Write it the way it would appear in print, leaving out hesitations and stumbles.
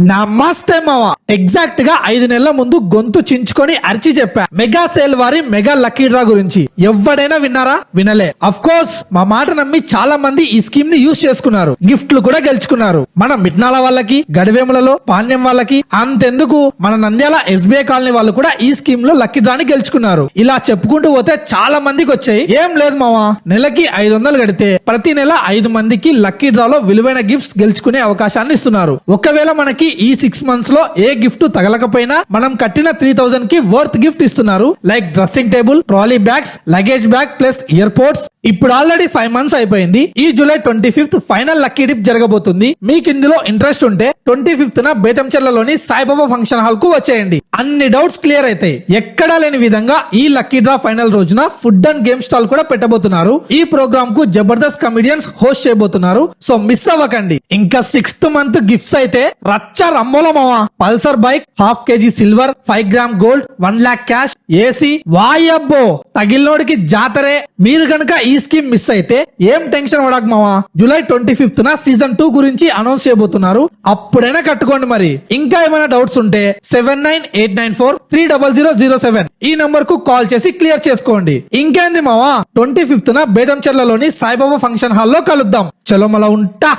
నమస్తే మామ. ఎగ్జాక్ట్ గా 5 నెలల ముందు గొంతు చించుకొని అరిచి చెప్పా మెగా సేల్ వారి మెగా లక్కీ డ్రా గురించి. ఎవడైనా విన్నారా? వినలే. అఫ్ కోర్స్ మా మాట నమ్మి చాలా మంది ఈ స్కీమ్ ని యూజ్ చేసుకున్నారు, గిఫ్ట్లు కూడా గెలుచుకున్నారు. మన మిట్నాల వాళ్ళకి, గడివేములలో పాణ్యం వాళ్ళకి, అంతెందుకు మన నంద్యాల ఎస్బీఐ కాలనీ వాళ్ళు కూడా ఈ స్కీమ్ లో లక్కీ డ్రాని గెలుచుకున్నారు. ఇలా చెప్పుకుంటూ పోతే చాలా మందికి వచ్చాయి. ఏం లేదు మామ, నెలకి 500 కడితే ప్రతి నెల 5 మందికి లక్కీ డ్రాలో విలువైన గిఫ్ట్స్ గెలుచుకునే అవకాశాన్ని ఇస్తున్నారు. ఒకవేళ మనకి ఈ 6 మంత్స్ లో ఏ గిఫ్ట్ తగలకపోయినా మనం కట్టిన 3000 కి వర్త్ గిఫ్ట్ ఇస్తున్నారు. Like dressing table, trolley bags, luggage bag plus ear pods. ఇప్పుడు ఆల్రెడీ 5 మంత్స్ అయిపోయింది. ఈ July 25th final lucky dip జరగబోతుంది. మీకు ఇందులో ఇంట్రెస్ట్ ఉంటే 25th బేతంచెర్లలోని సాయిబాబా ఫంక్షన్ హాల్ కు వచ్చేయండి. అన్ని డౌట్స్ క్లియర్ అవుతాయి. ఎక్కడా లేని విధంగా ఈ లక్కీ డ్రా ఫైనల్ రోజున ఫుడ్ అండ్ గేమ్ స్టాల్ కూడా పెట్టబోతున్నారు. ఈ ప్రోగ్రామ్ కు జబర్దస్త్ కమిడియన్స్ హోస్ట్ చేయబోతున్నారు. సో మిస్ అవ్వకండి. ఇంకా 6th మంత్ గిఫ్ట్స్ అయితే రచ్చ రమ్మోల మామ. Pulsar bike, ½ kg silver, 5 gram gold, 1 lakh cash, AC. వాయబ్బో, తగిలినోడికి జాతరే. మీరు గనక ఈ స్కీమ్ మిస్ అయితే ఏం టెన్షన్ పడక మావా. జూలై 25th సీజన్ 2 గురించి అనౌన్స్ చేయబోతున్నారు. అప్పుడైనా కట్టుకోండి. మరి ఇంకా ఏమైనా డౌట్స్ ఉంటే 7989430007 ఈ నంబర్ కు కాల్ చేసి క్లియర్ చేసుకోండి. ఇంకేంది మావా, 25th బేదంచెర్లలోని సాయిబాబా ఫంక్షన్ హాల్లో కలుద్దాం. చలో మళ్ళా ఉంటా.